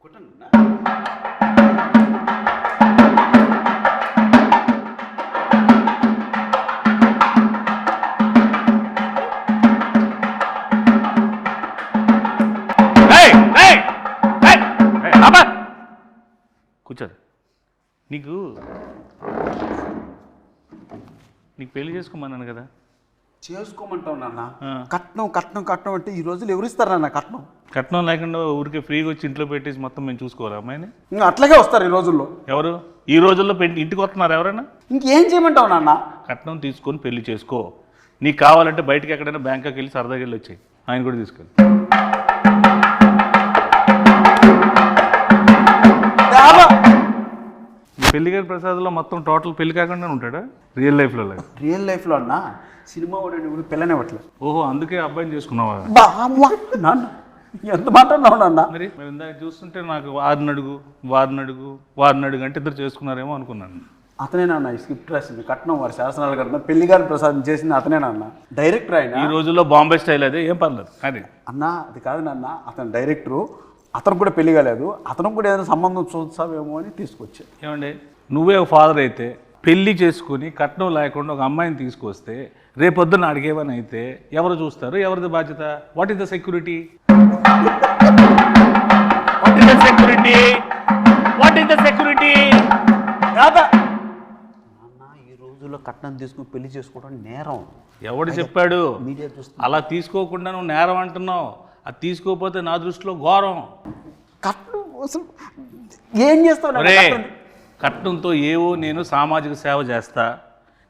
కూర్చోదు. నీకు పెళ్లి చేసుకోమన్నాను కదా. చేసుకోమంటావు నాన్న. కట్నం కట్నం కట్నం అంటే ఈ రోజులు ఎవరు ఇస్తారు నాన్న కట్నం? కట్నం లేకుండా ఊరికే ఫ్రీగా వచ్చి ఇంట్లో పెట్టేసి మొత్తం మేము చూసుకోవాలి అమ్మాయిని. అట్లాగే వస్తారు ఈ రోజుల్లో. ఎవరు ఈ రోజుల్లో ఇంటికి వస్తున్నారు ఎవరైనా? ఇంకేం చేయమంటావు నాన్న? కట్నం తీసుకొని పెళ్లి చేసుకో. నీకు కావాలంటే బయటకి ఎక్కడైనా బ్యాంకాకి వెళ్ళి సరదాగా వెళ్ళి వచ్చాయి. ఆయన కూడా తీసుకెళ్ళి. పెళ్లి గారి ప్రసాద్లో మొత్తం టోటల్ పెళ్లి కాకుండా ఉంటాడా రియల్ లైఫ్లో? రియల్ లైఫ్లో అన్న సినిమా వాడు పిల్లని ఇవ్వట్లేదు. ఓహో, అందుకే అబ్బాయిని చేసుకున్నావా? నాన్న ఎంత మాట్లాడినావు నాన్న? మరి మేము ఇందాక చూస్తుంటే నాకు వారిని అడుగు అంటే ఇద్దరు చేసుకున్నారేమో అనుకున్నాను. అతనేనన్న ఈ స్క్రిప్ట్ రాసింది, కట్నం వారి శాసనాలు కట్నం పెళ్లి గారి ప్రసాదం చేసింది అతనేనన్న. డైరెక్టర్ ఆయన. ఈ రోజుల్లో బాంబే స్టైల్ అదే, ఏం పర్లేదు. అది అన్న అది కాదు నాన్న, అతను డైరెక్టరు. అతను కూడా పెళ్లి కాలేదు, అతను కూడా ఏదైనా సంబంధం చూస్తావేమో అని తీసుకొచ్చా. ఏమండి, నువ్వే ఒక ఫాదర్ అయితే పెళ్లి చేసుకుని కట్నం లేకుండా ఒక అమ్మాయిని తీసుకొస్తే రేపొద్దున అడిగేమని అయితే ఎవరు చూస్తారు? ఎవరిది బాధ్యత? What is the security? ఈ రోజుల్లో కట్నం తీసుకుని పెళ్లి చేసుకోవడం నేరం. ఎవడు చెప్పాడు? మీడియా చూస్తుంది. అలా తీసుకోకుండా నువ్వు నేరం అంటున్నావు. అది తీసుకోకపోతే నా దృష్టిలో ఘోరం. కట్నం ఏం చేస్తావు? కట్నంతో ఏవో నేను సామాజిక సేవ చేస్తా,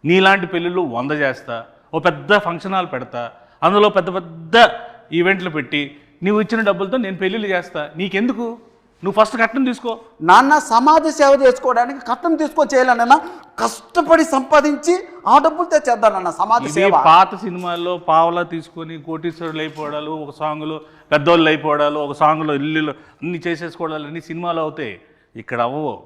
నీలాంటి పెళ్ళిళ్ళు 100 చేస్తా, ఓ పెద్ద ఫంక్షన్ హాల్ పెడతా, అందులో పెద్ద పెద్ద ఈవెంట్లు పెట్టి నువ్వు ఇచ్చిన డబ్బులతో నేను పెళ్ళిళ్ళు చేస్తా. నీకెందుకు? నువ్వు ఫస్ట్ కట్నం తీసుకో. నాన్న సమాజ సేవ చేసుకోవడానికి కట్నం చేయాలన్న, కష్టపడి సంపాదించి ఆ డబ్బులతో చేద్దానన్న సమాజ సేవ. పాత సినిమాల్లో పావలా తీసుకొని కోటీశ్వరులు అయిపోవడాలు, ఒక సాంగ్లో పెద్దోళ్ళు అయిపోవడాలు, ఒక సాంగ్లో ఇల్లు అన్ని చేసేసుకోవడాలు అన్ని సినిమాలు అవుతాయి. ఇక్కడ అవ్వవు.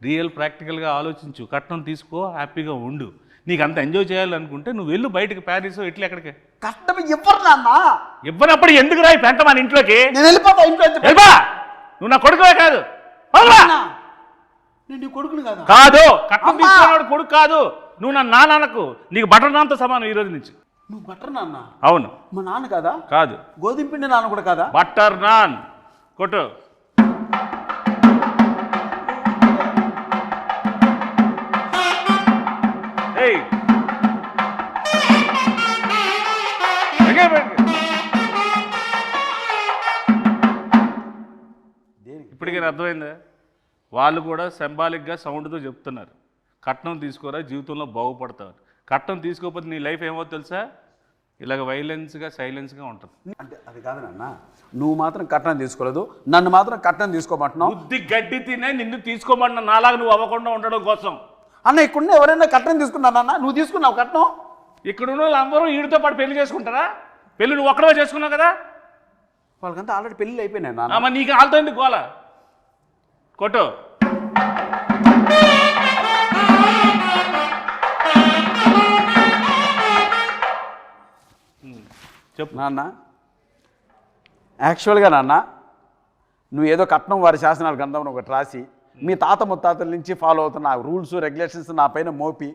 రియల్ ప్రాక్టికల్గా ఆలోచించు. కట్నం తీసుకో, హ్యాపీగా ఉండు. నీకు అంత ఎంజాయ్ చేయాలనుకుంటే నువ్వు వెళ్ళు బయటకు, ప్యారిస్ ఇట్లా ఎక్కడికి. కష్టం ఇవ్వరు నాన్న. ఇవ్వనప్పుడు ఎందుకు రాయి పెంట మన ఇంట్లోకి? నేను వెళ్ళిపోతా ఇంట్లో. నువ్వు నా కొడుకువే కాదు. నేను కొడుకుని కాదు. కాదు, కట్నం తీసుకున్నాడు కొడుకు కాదు. నువ్వు నా నాన్నకు నీకు బటర్ నాన్తో సమానం ఈ రోజు నుంచి. నువ్వు బటర్ నాన్న? అవును. మా నాన్న కాదా? కాదు. గోధుమ పిండి నాన్న కూడా కాదా? బటర్ నాన్ కొట్టు. ఇప్పటికీ అర్థమైందా? వాళ్ళు కూడా సింబాలిక్గా సౌండ్తో చెప్తున్నారు, కట్నం తీసుకోరా జీవితంలో బాగుపడతావు. కట్నం తీసుకోకపోతే నీ లైఫ్ ఏమో తెలుసా? ఇలాగ వైలెన్స్గా సైలెన్స్గా ఉంటుంది. అంటే అది కాదు నాన్న, నువ్వు మాత్రం కట్నం తీసుకోలేదు, నన్ను మాత్రం కట్నం తీసుకోమంటున్నావు. బుద్ధి గడ్డి తినే నిన్ను తీసుకోమంటున్నా, నాలాగా నువ్వు అవ్వకుండా ఉండడం కోసం. అన్న ఇక్కడ ఎవరైనా కట్నం తీసుకున్నానన్న? నువ్వు తీసుకున్నావు కట్నం? ఇక్కడ ఉన్న వాళ్ళందరూ వీడితో పాటు పెళ్లి చేసుకుంటారా? పెళ్లి నువ్వు ఒక్కడే చేసుకున్నావు కదా. వాళ్ళకంతా ఆల్రెడీ పెళ్ళి అయిపోయినాయి నాన్న. మరి నీకు వాళ్ళతో ఎందుకు గోల? కొట్టు. చెప్పు నాన్న. యాక్చువల్గా నాన్న, నువ్వు ఏదో కట్నం వారి శాసనాలు గ్రంథం ఒకటి రాసి మీ తాత ముత్తాతల నుంచి ఫాలో అవుతున్న రూల్స్ రెగ్యులేషన్స్ నా పైన మోపి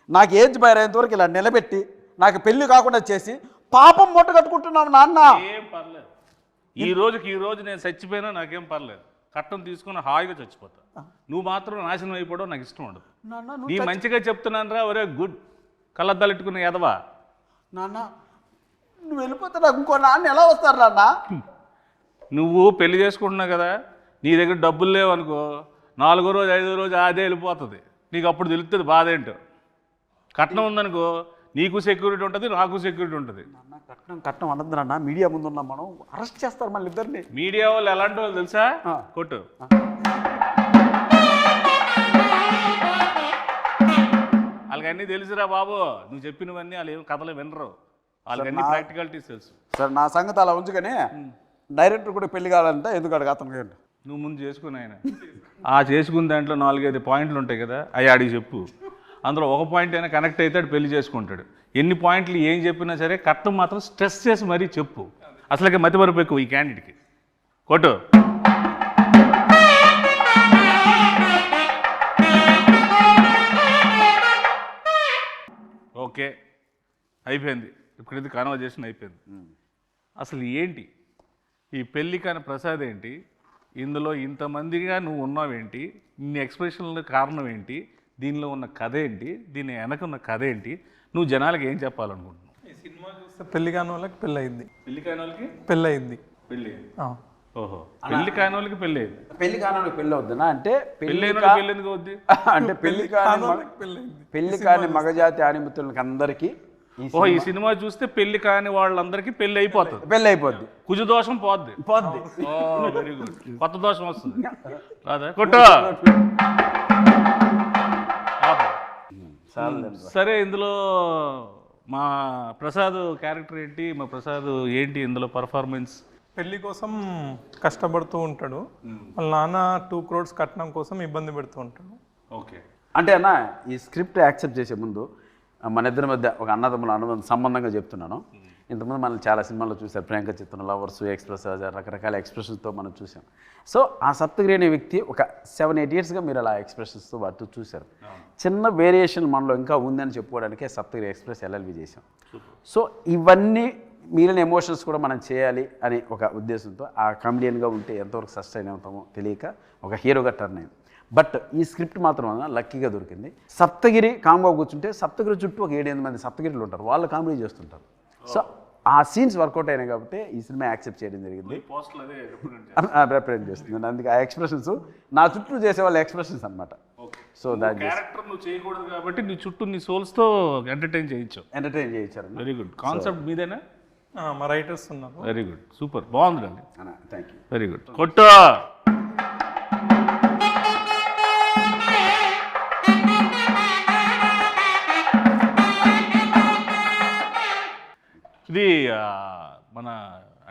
నాకు ఏజ్ బయరేంత వరకు ఇలా నిలబెట్టి నాకు పెళ్లి కాకుండా చేసి పాపం మూట కట్టుకుంటున్నావు నాన్న. ఏం పర్లేదు, ఈ రోజు నేను చచ్చిపోయినా నాకేం పర్లేదు. కట్నం తీసుకుని హాయిగా చచ్చిపోతా. నువ్వు మాత్రం నాశనం అయిపోవడం నాకు ఇష్టం ఉండదు. నీ మంచిగా చెప్తున్నాను రా. ఒరే గుడ్ కళ్ళద్దాలెట్టుకున్న ఎదవా. నాన్న నువ్వు వెళ్ళిపోతే నాకు ఇంకో నాన్న ఎలా వస్తారు నాన్న? నువ్వు పెళ్లి చేసుకుంటున్నావు కదా, నీ దగ్గర డబ్బులు లేవనుకో, 4వ రోజు 5వ రోజు అదే వెళ్ళిపోతుంది. నీకు అప్పుడు తెలుస్తుంది బాధ ఏంటో. కట్నం ఉందనుకో, నీకు సెక్యూరిటీ ఉంటుంది, నాకు సెక్యూరిటీ ఉంటుంది. కట్నం కట్నం అనద్దు నాన్న, మీడియా ముందు ఉన్నాం మనం, అరెస్ట్ చేస్తారు మళ్ళీ ఇద్దరిని. మీడియా వాళ్ళు ఎలాంటి వాళ్ళు తెలుసా? కొట్టు. వాళ్ళకన్నీ తెలుసురా బాబు. నువ్వు చెప్పినవన్నీ వాళ్ళు ఏం కథలు వినరు, వాళ్ళకన్నీ ప్రాక్టికాలిటీస్ తెలుసు. సార్ నా సంగతి అలా ఉంచుకొని డైరెక్టర్ కూడా పెళ్లి కావాలంటే ఎందుకు అడగ అతను? నువ్వు ముందు చేసుకుని ఆయన ఆ చేసుకున్న దాంట్లో 4-5 పాయింట్లు ఉంటాయి కదా, అవి ఆడికి చెప్పు. అందులో ఒక పాయింట్ అయినా కనెక్ట్ అవుతాడు, పెళ్లి చేసుకుంటాడు. ఎన్ని పాయింట్లు ఏం చెప్పినా సరే కట్నం మాత్రం స్ట్రెస్ చేసి మరీ చెప్పు. అసలుకే మతిమరుపు ఎక్కువ ఈ క్యాండిడేట్కి. కొట్టు. ఓకే అయిపోయింది, ఇప్పుడు ఇది కాన్వర్జేషన్ అయిపోయింది. అసలు ఏంటి ఈ పెళ్ళి కాని ప్రసాద్ ఏంటి, ఇందులో ఇంతమందిగా నువ్వు ఉన్నావేంటి, ఇన్ని ఎక్స్ప్రెషన్ల కారణం ఏంటి, దీనిలో ఉన్న కథ ఏంటి, దీని వెనక ఉన్న కథ ఏంటి, నువ్వు జనాలకు ఏం చెప్పాలనుకుంటున్నావు? ఈ సినిమా చూస్తే పెళ్లి కాని వాళ్ళకి పెళ్ళి అయింది, పెళ్లి కాని వాళ్ళకి పెళ్ళి అయింది. పెళ్ళి, ఓహో పెళ్లి కాని వాళ్ళకి పెళ్ళి అయింది. పెళ్లి కాని పెళ్ళి అవుతుందా అంటే పెళ్ళి అయిన వాళ్ళకి పెళ్ళి ఎందుకు అవుద్ది? అంటే పెళ్లి కాని పెళ్ళి అయింది. పెళ్లి కాని మగజాతి ఆనిమిత్రులకి అందరికీ ఓహో ఈ సినిమా చూస్తే పెళ్లి కాని వాళ్ళందరికీ పెళ్లి అయిపోతుంది, పెళ్ళి అయిపోద్ది, కుజు దోషం పోద్ది. ఓ వెరీ గుడ్, కొత్త దోషం వస్తుంది కాదా? కొట్టు. ఆపు. సరే, ఇందులో మా ప్రసాద్ క్యారెక్టర్ ఏంటి, మా ప్రసాద్ ఏంటి ఇందులో పర్ఫార్మెన్స్? పెళ్లి కోసం కష్టపడుతూ ఉంటాడు, వాళ్ళ నాన్న 2 crores కట్నం కోసం ఇబ్బంది పెడుతూ ఉంటాడు. ఓకే, అంటే అన్న ఈ స్క్రిప్ట్ యాక్సెప్ట్ చేసే ముందు మన ఇద్దరి మధ్య ఒక అన్నదమ్ముల అనుబంధం సంబంధంగా చెప్తున్నాను. ఇంతకుముందు మనం చాలా సినిమాల్లో చూసాం, ప్రియాంక చిత్రం, లవర్స్, ఎక్స్ప్రెస్, రకరకాల ఎక్స్ప్రెషన్స్తో మనం చూసాం. సో ఆ సప్తగిరి అనే వ్యక్తి ఒక 7-8 yearsగా మీరు అలా ఎక్స్ప్రెషన్స్తో వాటితో చూశారు. చిన్న వేరియేషన్ మనలో ఇంకా ఉందని చెప్పుకోవడానికే సప్తగిరి ఎక్స్ప్రెస్ ఎల్ఎల్వి చేసాం. సో ఇవన్నీ మిగిలిన ఎమోషన్స్ కూడా మనం చేయాలి అనే ఒక ఉద్దేశంతో ఆ కామెడియన్గా ఉంటే ఎంతవరకు సస్టైన్ అవుతామో తెలియక ఒక హీరోగా టర్న్ అయింది. బట్ ఈ స్క్రిప్ట్ మాత్రం లక్కీగా దొరికింది. సప్తగిరి కామ్గా కూర్చుంటే సప్తగిరి చుట్టూ ఒక 7-8 మంది సప్తగిరిలు ఉంటారు, వాళ్ళు కామెడీ చేస్తుంటారు. సో ఆ సీన్స్ వర్కౌట్ అయినాయి కాబట్టి ఈ సినిమా యాక్సెప్ట్ చేయడం జరిగింది, రిప్రజెంట్ చేస్తుంది. అందుకే ఆ ఎక్స్ప్రెషన్స్ నా చుట్టూ చేసే వాళ్ళ ఎక్స్ప్రెషన్స్ అనమాట. సో దాని క్యారెక్టర్ నువ్వు చేయకూడదు కాబట్టి నీ చుట్టూ నీ సోల్స్తో ఎంటర్టైన్ చేయించారు. వెరీ గుడ్, కాన్సెప్ట్ మీదేనా? మా రైటర్స్ ఉన్నారు. వెరీ గుడ్, సూపర్, బాగుందండి. Thank you. వెరీ గుడ్, కొట్టు. ఇది మన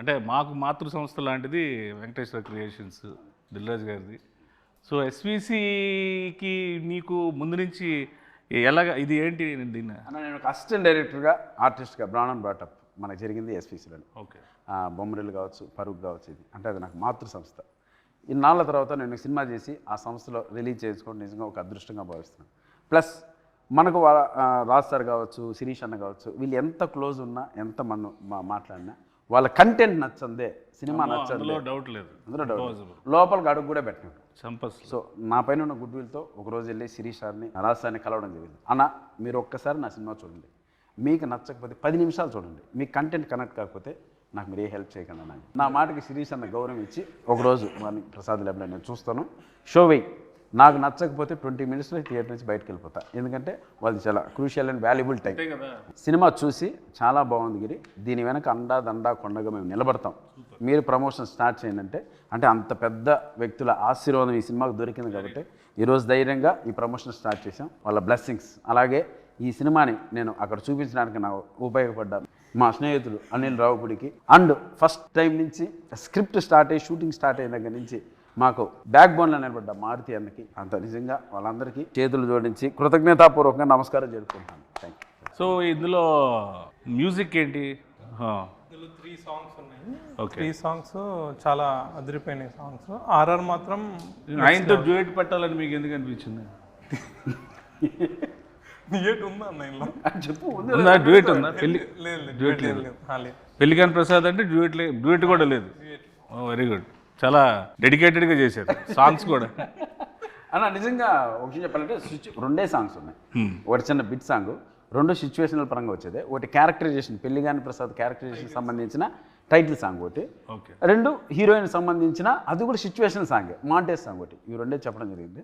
అంటే మాకు మాతృ సంస్థ లాంటిది వెంకటేశ్వర క్రియేషన్స్, దిల్రాజ్ గారిది. సో ఎస్విసికి నీకు ముందు నుంచి ఎలాగ ఇది ఏంటి దీన్ని? నేను ఒక అసిస్టెంట్ డైరెక్టర్గా ఆర్టిస్ట్గా బ్రాండ్ బ్రాటప్ మనకు జరిగింది ఎస్విసిలో. ఓకే, బొమ్మరిల్లు కావచ్చు, పరుగు కావచ్చు, ఇది అంటే అది నాకు మాతృ సంస్థ. ఇన్నాళ్ళ తర్వాత నేను సినిమా చేసి ఆ సంస్థలో రిలీజ్ చేసుకోవడం నిజంగా ఒక అదృష్టంగా భావిస్తున్నాను. ప్లస్ మనకు రాజ్ సార్ కావచ్చు, శిరీష్ అన్న కావచ్చు, వీళ్ళు ఎంత క్లోజ్ ఉన్నా, ఎంత మనం మాట్లాడినా వాళ్ళ కంటెంట్ నచ్చందే, సినిమా నచ్చందే, డౌట్ లేదు, అందులో డౌట్, లోపలికి అడుగు కూడా పెట్టినాడు. సో నా పైన ఉన్న గుడ్ విల్తో ఒకరోజు వెళ్ళి శిరీష్ సార్ని, రాజ్ సార్ని కలవడం జరిగింది. అన్న మీరు ఒక్కసారి నా సినిమా చూడండి, మీకు నచ్చకపోతే 10 నిమిషాలు చూడండి, మీకు కంటెంట్ కనెక్ట్ కాకపోతే నాకు మీరు ఏ హెల్ప్ చేయకండి అన్న. నా మాటకి శిరీష్ అన్న గౌరవం ఇచ్చి ఒకరోజు వాడిని ప్రసాద్ ల్యాబ్లో నేను చూస్తాను, షో వెయ్యి, నాకు నచ్చకపోతే 20 minutesలో థియేటర్ నుంచి బయటకు వెళ్ళిపోతా, ఎందుకంటే వాళ్ళది చాలా crucial and valuable time. Cinema చూసి చాలా బాగుంది గిరి, దీని వెనక అండా దండా కొండగా మేము నిలబడతాం, మీరు ప్రమోషన్ స్టార్ట్ చేయండి అంటే అంత పెద్ద వ్యక్తుల ఆశీర్వాదం ఈ సినిమాకు దొరికింది కాబట్టి ఈరోజు ధైర్యంగా ఈ ప్రమోషన్ స్టార్ట్ చేశాం, వాళ్ళ బ్లెస్సింగ్స్. అలాగే ఈ సినిమాని నేను అక్కడ చూపించడానికి నాకు ఉపయోగపడ్డా మా స్నేహితుడు అనిల్ రావుపుడికి, అండ్ ఫస్ట్ టైం నుంచి స్క్రిప్ట్ స్టార్ట్ అయ్యి షూటింగ్ స్టార్ట్ అయిన దగ్గర నుంచి మాకు బ్యాక్ బోన్లో నిలబడ్డ మారుతి అన్నకి, అంత నిజంగా వాళ్ళందరికీ చేతులు జోడించి కృతజ్ఞతాపూర్వకంగా నమస్కారం జరుపుకుంటాను. Thank you. సో ఇందులో మ్యూజిక్ ఏంటి? ఇందులో 3 songs ఉన్నాయి. ఓకే, 3 songs చాలా అదిరిపోయినాయి సాంగ్స్. ఆర్ఆర్ మాత్రం ఆయనతో డ్యూయట్ పెట్టాలని మీకు ఎందుకు అనిపించింది? డ్యూయట్ ఉందా అన్న ఇందులో? చెప్పు. ఉందా డ్యూయట్ ఉందా? డ్యూయట్ లేదు. పెళ్లికాని ప్రసాద్ అంటే డ్యూయట్ కూడా లేదు. వెరీ గుడ్, చాలా డెడికేటెడ్గా చేశారు సాంగ్స్ కూడా. అన్న నిజంగా ఒక విషయం చెప్పాలంటే 2 సాంగ్స్ ఉన్నాయి. ఒకటి చిన్న బిట్ సాంగ్, 2 సిచ్యువేషనల్ పరంగా వచ్చేది. ఒకటి క్యారెక్టరైజేషన్, పెళ్లిగాని ప్రసాద్ క్యారెక్టరైజేషన్ సంబంధించిన టైటిల్ సాంగ్ ఒకటి, 2 హీరోయిన్ సంబంధించిన అది కూడా సిచ్యువేషనల్ సాంగ్, మాంటేజ్ సాంగ్ ఒకటి. ఇవి 2 చెప్పడం జరిగింది.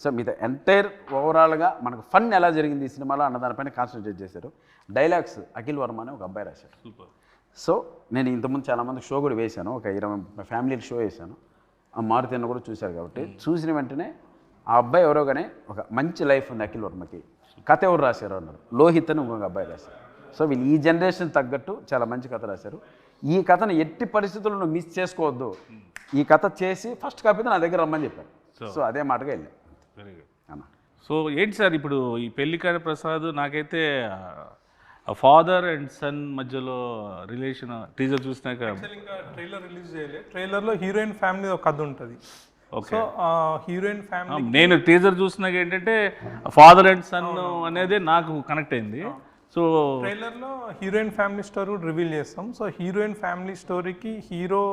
సో మీతో ఎంటైర్ ఓవరాల్గా మనకు ఫన్ ఎలా జరిగింది ఈ సినిమాలో అన్న దానిపైన కాన్సన్ట్రేట్ చేశారు. డైలాగ్స్ అఖిల్ వర్మ అనే ఒక అబ్బాయి రాశారు. సో నేను ఇంతకుముందు చాలామంది షో కూడా వేశాను, ఒక 20 ఫ్యామిలీకి షో వేశాను. ఆ మారుతి అన్న కూడా చూశారు కాబట్టి చూసిన వెంటనే ఆ అబ్బాయి ఎవరో కానీ ఒక మంచి లైఫ్ ఉంది అఖిల్ వర్మకి, కథ ఎవరు రాశారు అన్నారు, లోహిత్ అని ఇంకొక అబ్బాయి రాశారు. సో వీళ్ళు ఈ జనరేషన్ తగ్గట్టు చాలా మంచి కథ రాశారు. ఈ కథను ఎట్టి పరిస్థితుల్లో మిస్ చేసుకోవద్దు, ఈ కథ చేసి ఫస్ట్ కాపీ నా దగ్గర రమ్మని చెప్పారు. సో అదే మాటగా వెళ్ళాను. వెరీ గుడ్ అన్న. సో ఏంటి సార్ ఇప్పుడు ఈ పెళ్లికాని ప్రసాద్, నాకైతే ఫాదర్ అండ్ సన్ మధ్యలో రిలేషన్ టీజర్ చూసినాక, ఇంకా ట్రైలర్ రిలీజ్ చేయలేదు. ట్రైలర్లో హీరోయిన్ ఫ్యామిలీ ఒక కథ ఉంటుంది. సో హీరోయిన్ ఫ్యామిలీ నేను టీజర్ చూసినాక ఏంటంటే ఫాదర్ అండ్ సన్ అనేది నాకు కనెక్ట్ అయింది. సో ట్రైలర్లో హీరోయిన్ ఫ్యామిలీ స్టోరీ కూడా రివీల్ చేస్తాం. సో హీరోయిన్ ఫ్యామిలీ స్టోరీకి హీరో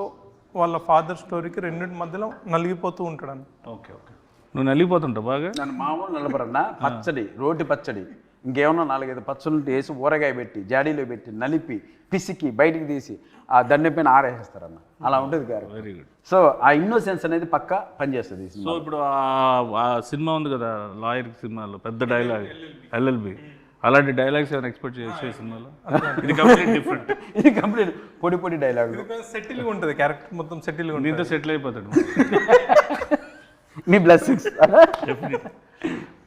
వాళ్ళ ఫాదర్ స్టోరీకి రెండింటి మధ్యలో నలిగిపోతూ ఉంటాడు. ఓకే ఓకే, నువ్వు నలిగిపోతుంటావు బాగా. నన్ను మామూలు నలపరన్నా పచ్చడి, రోటి పచ్చడి, ఇంకేమన్నా 4-5 పచ్చళ్ళు వేసి ఊరగాయ పెట్టి జాడీలో పెట్టి నలిపి పిసికి బయటికి తీసి ఆ దండె పైన ఆరేస్తారన్న. అలా ఉంటుంది గారు. Very good. సో ఆ ఇన్నోసెన్స్ అనేది పక్కా పనిచేస్తుంది. సో ఇప్పుడు ఆ సినిమా ఉంది కదా లాయర్ సినిమాలో పెద్ద డైలాగ్ ఎల్ఎల్బి, అలాంటి డైలాగ్స్ ఏమైనా ఎక్స్పెక్ట్ చేసే సినిమాలో? ఇది కంప్లీట్ డిఫరెంట్. ఇది కంప్లీట్ పొడి పొడి డైలాగ్, సెటిల్గా ఉంటుంది, క్యారెక్టర్ మొత్తం సెటిల్గా ఉంటుంది. దీంతో సెటిల్ అయిపోతాడు. మీ బ్లెస్సింగ్స్.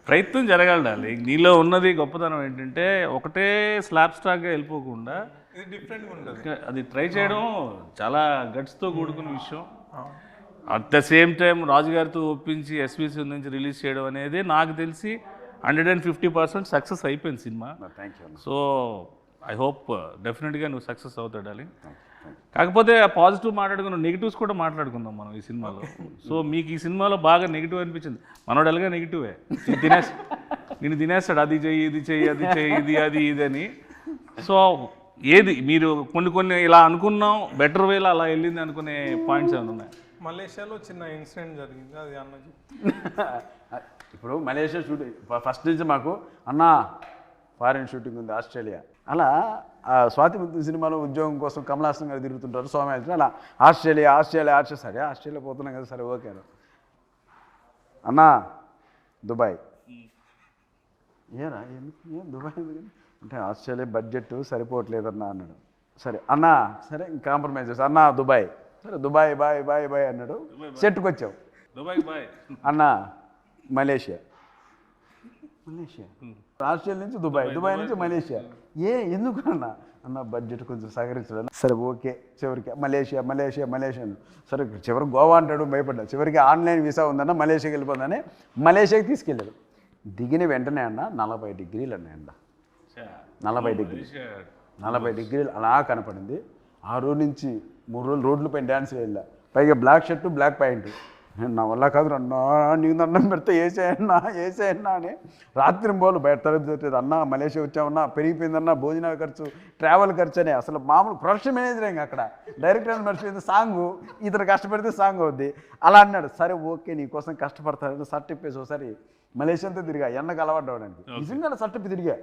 ప్రయత్నం జరగాలి. నీలో ఉన్నది గొప్పతనం ఏంటంటే ఒకటే స్లాబ్ స్టాక్గా వెళ్ళిపోకుండా ఇది డిఫరెంట్గా ఉంటుంది. అది ట్రై చేయడం చాలా గట్స్తో కూడుకున్న విషయం. అట్ ద సేమ్ టైం రాజుగారితో ఒప్పించి ఎస్విసి నుంచి రిలీజ్ చేయడం అనేది నాకు తెలిసి 150% సక్సెస్ అయిపోయింది cinema. Thank you. So I hope డెఫినెట్గా నువ్వు సక్సెస్ అవుతాడాలి. కాకపోతే ఆ పాజిటివ్ మాట్లాడుకున్నాం, నెగిటివ్స్ కూడా మాట్లాడుకుందాం మనం ఈ సినిమాలో. సో మీకు ఈ సినిమాలో బాగా నెగిటివ్ అనిపించింది. మనోడు ఎలాగా నెగిటివే, నేను తినేస్తాడు, అది చెయ్యి ఇది చెయ్యి అది చెయ్యి ఇది అది ఇది అని. సో ఏది మీరు కొన్ని ఇలా అనుకున్నాం బెటర్ వేలో అలా వెళ్ళింది అనుకునే పాయింట్స్ ఏమైనా ఉన్నాయి? మలేషియాలో చిన్న ఇన్సిడెంట్ జరిగింది, అది అన్న ఇప్పుడు మలేషియా షూటింగ్ ఫస్ట్ నుంచి మాకు అన్న ఫారిన్ షూటింగ్ ఉంది ఆస్ట్రేలియా. అలా స్వాతి ముత్యం సినిమాలో ఉద్యోగం కోసం కమలాసన్ గారు తిరుగుతుంటారు సోమయాజు. అలా ఆస్ట్రేలియా సరే ఆస్ట్రేలియా పోతున్నాం కదా, సరే ఓకే అన్నా దుబాయ్. ఏరా ఏం దుబాయ్ అంటే ఆస్ట్రేలియా బడ్జెట్ సరిపోవట్లేదన్నా అన్నాడు. సరే అన్నా సరే కాంప్రమైజ్ చేస్తా అన్నా దుబాయ్. సరే దుబాయ్ బాయ్ బాయ్ బాయ్ అన్నాడు. సెట్కి వచ్చావు. దుబాయ్ బాయ్ అన్నా మలేషియా ఆస్ట్రేలియా నుంచి దుబాయ్ నుంచి మలేషియా. ఎందుకు అన్న బడ్జెట్ కొంచెం సహకరించడం. సరే ఓకే చివరికి మలేషియా సరే చివరికి గోవా అంటాడు, భయపడ్డా. చివరికి ఆన్లైన్ వీసా ఉందన్న మలేషియాకి వెళ్ళిపోతుందని మలేషియాకి తీసుకెళ్ళాడు. దిగిన వెంటనే అన్న 40 డిగ్రీలు అన్న ఎండ, 40 డిగ్రీలు అలా కనపడింది. ఆ రోజు నుంచి 3 రోజులు రోడ్లపైన డ్యాన్స్ వెళ్ళా, పైగా బ్లాక్ షర్టు బ్లాక్ ప్యాంటు. నా వల్ల కాదు అన్నా, నీకు దండం పెడితే వేసేయన్నా అని రాత్రి బోలు బయట తరగతి అన్న మలేషియా వచ్చామన్నా, పెరిగిపోయిందన్నా భోజనాల ఖర్చు ట్రావెల్ ఖర్చు అని. అసలు మామూలు ప్రొడక్షన్ మేనేజర్ ఇంకా అక్కడ డైరెక్టర్ మర్చిపోయింది సాంగు, ఇతను కష్టపడితే సాంగ్ అవుద్ది అలా అన్నాడు. సరే ఓకే నీకోసం కష్టపడతాను షర్ట్ ఇప్పేసి ఒకసారి మలేషియాతో తిరిగా, ఎండకు అలవాటు అవడానికి. నిజంగా షర్ట్ ఇప్పి తిరిగా,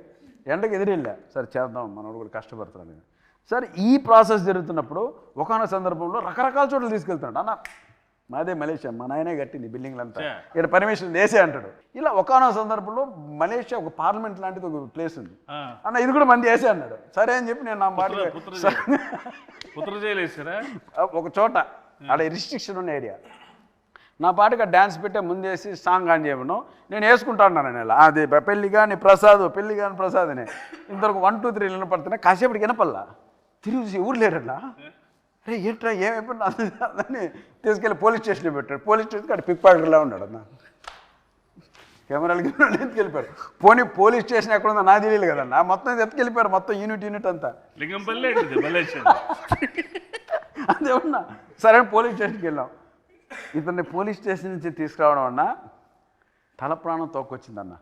ఎండకు ఎదిరెళ్ళా. సరే చేద్దాం మనోడు కూడా కష్టపడతాను. సరే ఈ ప్రాసెస్ జరుగుతున్నప్పుడు ఒకనొక సందర్భంలో రకరకాల చోట్ల తీసుకెళ్తున్నాడు. అన్న మాదే మలేషియా, మా నాయనే కట్టింది బిల్డింగ్లంతా, ఇక్కడ పర్మిషన్ వేసే అంటాడు. ఇలా ఒకనొక సందర్భంలో మలేషియా ఒక పార్లమెంట్ లాంటిది ఒక ప్లేస్ ఉంది అన్న, ఇది కూడా మంది వేసే అన్నాడు. సరే అని చెప్పి నేను నా మాట ఒక చోట అక్కడ రిస్ట్రిక్షన్ ఉన్న ఏరియా నా పాటుగా డ్యాన్స్ పెట్టే ముందేసి సాంగ్ ఆన్ చేయమను, నేను వేసుకుంటాను నేను. అది పెళ్ళి కానీ ప్రసాద్ అని ఇంతవరకు 1 2 3 వినపడుతున్నాయి. కాసేపటికి వినపల్లా తిరిగి చూసి ఊరు లేడట్లా. అరే ఏంట్రా ఏమైపోయినా అని తీసుకెళ్ళి పోలీస్ స్టేషన్లో పెట్టాడు. పోలీస్ స్టేషన్కి అక్కడ పిక్ పాకెట్లా ఉన్నాడు అన్న, కెమెరాలు ఎత్తుకెళ్ళిపోయారు. పోలీస్ స్టేషన్ ఎక్కడ ఉందో నాకు తెలియదు కదన్నా, మొత్తం ఎత్తుకెళ్ళిపోయారు, మొత్తం యూనిట్ అంతా. అదేమన్నా సరే పోలీస్ స్టేషన్కి వెళ్ళాం. ఇతన్ని పోలీస్ స్టేషన్ నుంచి తీసుకురావడం అన్న తల ప్రాణం తోకొచ్చిందన్న.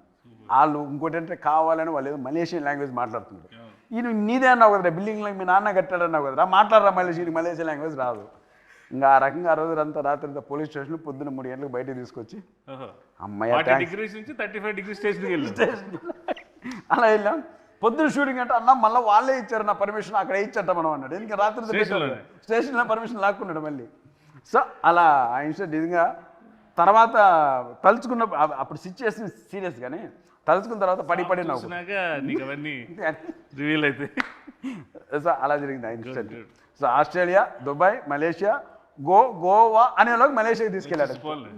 వాళ్ళు ఇంకోటి అంటే కావాలని వాళ్ళు ఏదో మలేషియన్ లాంగ్వేజ్ మాట్లాడుతున్నారు. ఈయన నీదే అన్నావు కదరా, బిల్డింగ్లో మీ నాన్న కట్టాడన్నావు కదరా, మాట్లాడరా మలేషియన్ లాంగ్వేజ్ రాదు. ఇంకా ఆ రకంగా ఆ రోజు అంతా రాత్రి పోలీస్ స్టేషన్ పొద్దున్న 3 గంటలకు బయటకు తీసుకొచ్చి అమ్మాయి అలా వెళ్ళాం. పొద్దున్న షూటింగ్ అంటే అన్న మళ్ళీ వాళ్ళే ఇచ్చారు నా పర్మిషన్, అక్కడ ఇచ్చట మనం అన్నాడు. ఇంకా రాత్రి స్టేషన్లో పర్మిషన్ లాక్కున్నాడు మళ్ళీ. సో అలా ఆ ఇన్సిడెంట్ నిజంగా తర్వాత తలుచుకున్న అప్పుడు సిచ్యువేషన్ సీరియస్ కానీ తలుచుకున్న తర్వాత పడి నవ్వు. సో అలా జరిగింది ఆ incident. So Australia, Dubai, Malaysia, Goa అనేలోకి మలేషియాకి తీసుకెళ్ళాడు.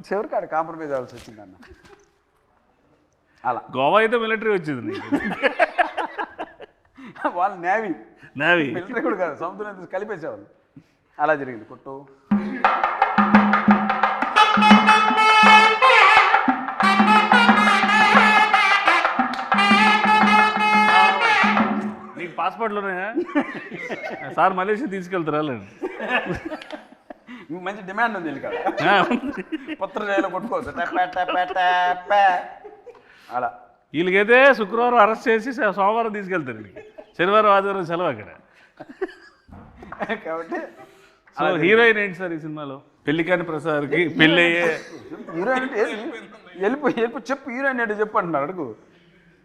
చివరికి అక్కడ కాంప్రమైజ్ అవ్వాల్సి వచ్చింది అన్న. అలా గోవా అయితే మిలిటరీ వచ్చింది, వాళ్ళు నేవీ మిలిటరీ కూడా కాదు, సముద్రం కలిపేసేవాళ్ళు. అలా జరిగింది కొట్టు. నీకు పాస్పోర్ట్లోనే సార్ మలేషియా తీసుకెళ్తారా? మంచి డిమాండ్ ఉంది పత్ర జైలు కొట్టుకోవచ్చు అలా. వీళ్ళకైతే శుక్రవారం అరెస్ట్ చేసి సోమవారం తీసుకెళ్తారు వీళ్ళకి, శనివారం ఆదివారం సెలవు అక్కడ. కాబట్టి సో హీరోయిన్ ఏంటి సార్ ఈ సినిమాలో? పెళ్లికాని ప్రసాద్కి పెళ్ళి అయ్యే హీరోయిన్ అంటే వెళ్ళిపో చెప్పు, హీరోయిన్ ఏంటో చెప్పు అంటున్నారు, అడుగు.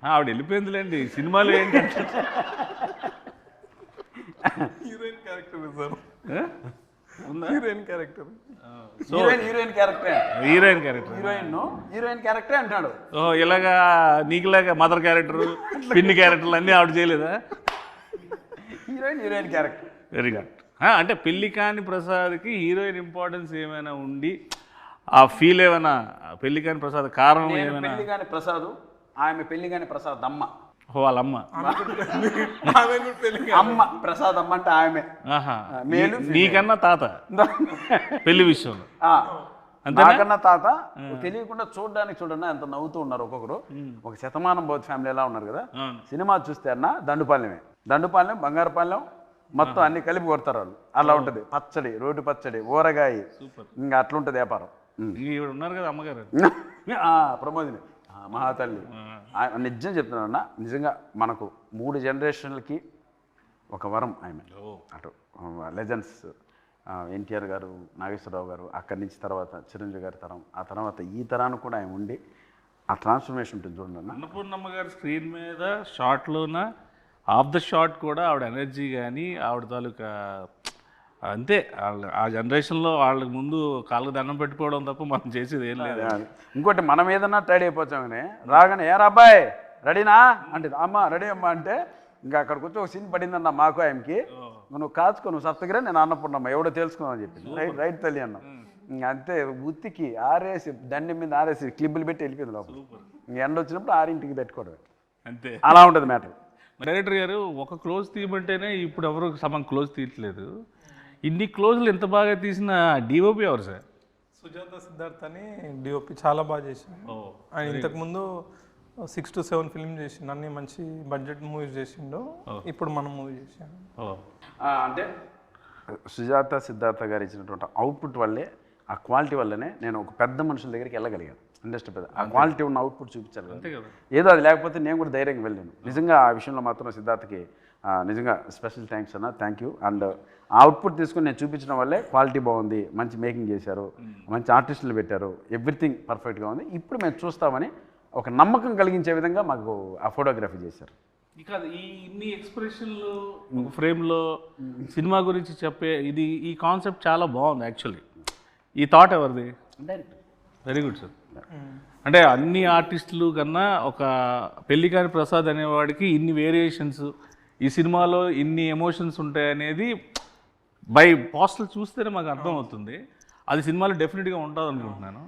ఆవిడ వెళ్ళిపోయిందిలేండి, సినిమాలో ఏంటంటే హీరోయిన్ క్యారెక్టర్ సార్, ఉందా? Heroine character. సో హీరోయిన్ క్యారెక్టరే, హీరోయిన్ క్యారెక్టర్. హీరోయిన్ క్యారెక్టరే అంటాడు. ఓ ఇలాగా నీకులాగా మదర్ క్యారెక్టర్, పిన్ని క్యారెక్టర్లు అన్నీ ఆవిడ చేయలేదా? Heroine character. Very good. అంటే పెళ్లి కాని ప్రసాద్కి హీరోయిన్ ఇంపార్టెన్స్ ఏమైనా ఉండి ఆ ఫీల్ ఏమైనా, పెళ్లి కాని ప్రసాద్ కారణం ఏమైనా? పెళ్లి కాని ప్రసాద్, ఆమె పెళ్లి కాని ప్రసాద్ అమ్మ. వాళ్ళ అమ్మ అమ్మ ప్రసాద్ అమ్మ అంటే ఆమె. ఆహా, మేలు నీకన్నా తాత పెళ్లి విషయంలో. నాకన్నా తాత తెలియకుండా చూడండి ఎంత నవ్వుతూ ఉన్నారు ఒక్కొక్కరు. ఒక శతమానం బౌద్ధ ఫ్యామిలీ ఎలా ఉన్నారు కదా. సినిమా చూస్తే అన్న దండుపాలెం బంగారుపాలెం మొత్తం అన్ని కలిపి కొడతారు వాళ్ళు. అలా ఉంటుంది పచ్చడి, రోడ్డు పచ్చడి, ఊరగాయ, ఇంకా అట్లుంటుంది వ్యాపారం. ఈవిడ ఉన్నారు కదా అమ్మగారు, ప్రమోదిని మహాతల్లి. నిజం చెప్తున్నాను, నిజంగా మనకు 3 జనరేషన్లకి ఒక వరం ఆమె. అటు లెజెండ్స్ ఎన్టీఆర్ గారు, నాగేశ్వరరావు గారు, అక్కడి నుంచి తర్వాత చిరంజీవి గారి తరం, ఆ తర్వాత ఈ తరానికి కూడా ఆయన ఉండి ఆ ట్రాన్స్ఫర్మేషన్ ఉంటుంది చూడండి అన్న. అన్నపూర్ణమ్మ గారి స్క్రీన్ మీద షార్ట్లోన ఆఫ్ ద షాట్ కూడా ఆవిడ ఎనర్జీ కానీ ఆవిడ తాలూకా అంతే. ఆ జనరేషన్లో వాళ్ళకి ముందు కాళ్ళకు దండం పెట్టుకోవడం తప్ప మనం చేసేది ఏం లేదు. ఇంకోటి మనం ఏదన్నా టైడ్ అయిపోతామని రాగానే ఏరా అబ్బాయి రెడీనా అంటే అమ్మ రెడీ అమ్మ అంటే ఇంకా అక్కడికి వచ్చి ఒక సీన్ పడిందన్న మాకు ఆయనకి, నువ్వు కాచుకో, నువ్వు సప్తగిరా, నేను అన్నపూర్ణమ్మ ఎవడో తెలుసుకున్నావు చెప్పింది. రైట్ తల్లి అన్న. ఇంకా అంతే ఉత్తికి ఆరేసి దండి మీద ఆరేసి క్లిబ్బులు పెట్టి వెళ్ళిపోయింది లోపల. ఇంక ఎండ వచ్చినప్పుడు 6ంటికి పెట్టుకోవడం అంతే. అలా ఉంటుంది మ్యాటర్. డైరెక్టర్ గారు ఒక క్లోజ్ తీయమంటేనే ఇప్పుడు ఎవరు సగం క్లోజ్ తీయట్లేదు. ఇన్ని క్లోజ్లు ఎంత బాగా తీసిన డిఓపి ఎవరు సార్? సుజాత సిద్ధార్థ్ అని డిఓపి చాలా బాగా చేసింది. ఆయన ఇంతకుముందు 6 to 7 ఫిల్మ్ చేసిండు, అన్ని మంచి బడ్జెట్ మూవీస్ చేసిండు. ఇప్పుడు మనం మూవీ చేసాము. అంటే సుజాత సిద్ధార్థ గారు ఇచ్చినటువంటి అవుట్పుట్ వల్లే, ఆ క్వాలిటీ వల్లనే నేను ఒక పెద్ద మనుషుల దగ్గరికి వెళ్ళగలిగాను. ఇండస్ట్రీ పెద్ద ఆ క్వాలిటీ ఉన్న అవుట్పుట్ చూపించాలి కదా. ఏదో అది లేకపోతే నేను కూడా ధైర్యంగా వెళ్ళాను. నిజంగా ఆ విషయంలో మాత్రం సిద్ధార్థకి నిజంగా స్పెషల్ థ్యాంక్స్ అన్న, థ్యాంక్ యూ. అండ్ ఆ అవుట్పుట్ తీసుకుని నేను చూపించడం వల్లే క్వాలిటీ బాగుంది, మంచి మేకింగ్ చేశారు, మంచి ఆర్టిస్టులు పెట్టారు, ఎవ్రీథింగ్ పర్ఫెక్ట్గా ఉంది, ఇప్పుడు మేము చూస్తామని ఒక నమ్మకం కలిగించే విధంగా మాకు ఆ ఫోటోగ్రఫీ చేశారు. ఇక ఈ ఇన్ని ఎక్స్ప్రెషన్లు ఫ్రేమ్లో సినిమా గురించి చెప్పే ఈ కాన్సెప్ట్ చాలా బాగుంది యాక్చువల్లీ. ఈ థాట్ ఎవరిది? డైరెక్ట్. Very good sir. అంటే అన్ని ఆర్టిస్టులు కన్నా ఒక పెళ్లికాని ప్రసాద్ అనేవాడికి ఇన్ని వేరియేషన్స్, ఈ సినిమాలో ఇన్ని ఎమోషన్స్ ఉంటాయనేది బై పోస్టల్ చూస్తేనే మాకు అర్థం అవుతుంది. అది సినిమాలో డెఫినెట్గా ఉంటుంది అనుకుంటున్నాను.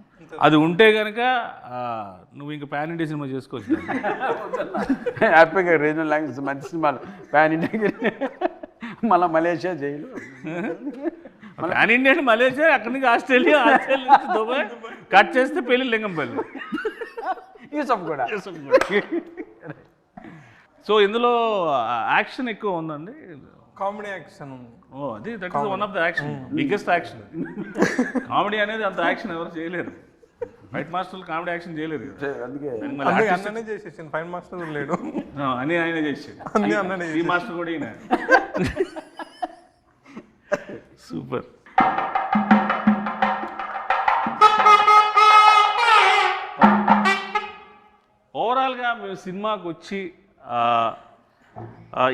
అది ఉంటే కనుక నువ్వు ఇంకా పాన్ ఇండియా సినిమా చేసుకోవచ్చు. హ్యాపీగా రీజనల్ లాంగ్వేజ్ మంచి సినిమాలు పాన్ ఇండియా, మళ్ళీ మలేషియా జైలు, పాన్ ఇండియా అంటే మలేషియా, అక్కడి నుంచి ఆస్ట్రేలియా నుంచి దుబాయ్, కట్ చేస్తే పెళ్ళి లింగంపల్లి, యూసఫ్ కూడా. సో ఇందులో యాక్షన్ ఎక్కువ ఉందండి, కామెడీ యాక్షన్ ఉంది. అది that is one of the action, biggest action. Comedy అనేది అంత యాక్షన్ ఎవరు చేయలేరు. ఫైట్ మాస్టర్లు కామెడీ యాక్షన్ చేయలేరు. అందుకే అన్ననే చేసేసాను, ఫైట్ మాస్టర్ కూడా లేడు, అని ఆయన చేసాడు. ఈ మాస్టర్ కూడా ఈయన. సూపర్. ఓవరాల్గా మేము సినిమాకి వచ్చి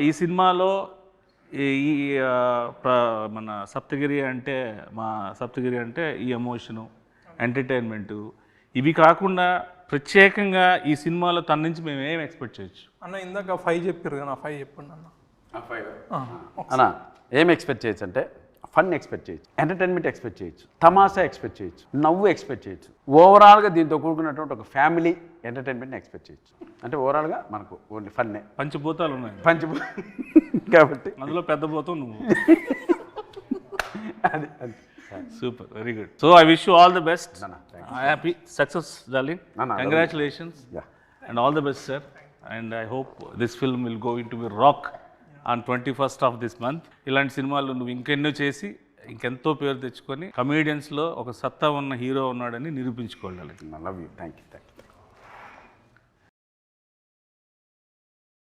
ఈ సినిమాలో ఈ మన సప్తగిరి అంటే ఈ ఎమోషను, ఎంటర్టైన్మెంటు, ఇవి కాకుండా ప్రత్యేకంగా ఈ సినిమాలో తన నుంచి మేము ఏం ఎక్స్పెక్ట్ చేయొచ్చు అన్న? ఇందాక 5 చెప్పారు కదా, 5 చెప్పండి అన్న. అన్నా ఏం ఎక్స్పెక్ట్ చేయొచ్చు అంటే ఫన్ ఎక్స్పెక్ట్ చేయొచ్చు, ఎంటర్టైన్మెంట్ ఎక్స్పెక్ట్ చేయొచ్చు, తమాషా ఎక్స్పెక్ట్ చేయొచ్చు, నవ్వు ఎక్స్పెక్ట్ చేయొచ్చు. ఓవరాల్గా దీంతో కూడుకున్నటువంటి ఒక ఫ్యామిలీ ఎంటర్టైన్మెంట్ని ఎక్స్పెక్ట్ చేయొచ్చు. అంటే ఓవరాల్గా మనకు ఓన్లీ ఫన్నే. పంచభూతాలు ఉన్నాయి కాబట్టి అందులో పెద్ద భూతం నువ్వు. అది super, very good. So I wish you all the best. Happy success darling, congratulations and all the best sir. And I hope this film will go in to be rock on 21st of this month. ఇలాంటి సినిమాలు నువ్వు ఇంకెన్నో చేసి ఇంకెంతో పేరు తెచ్చుకొని కమేడియన్స్లో ఒక సత్తా ఉన్న హీరో ఉన్నాడని నిరూపించుకోవాలి. Love you, thank you.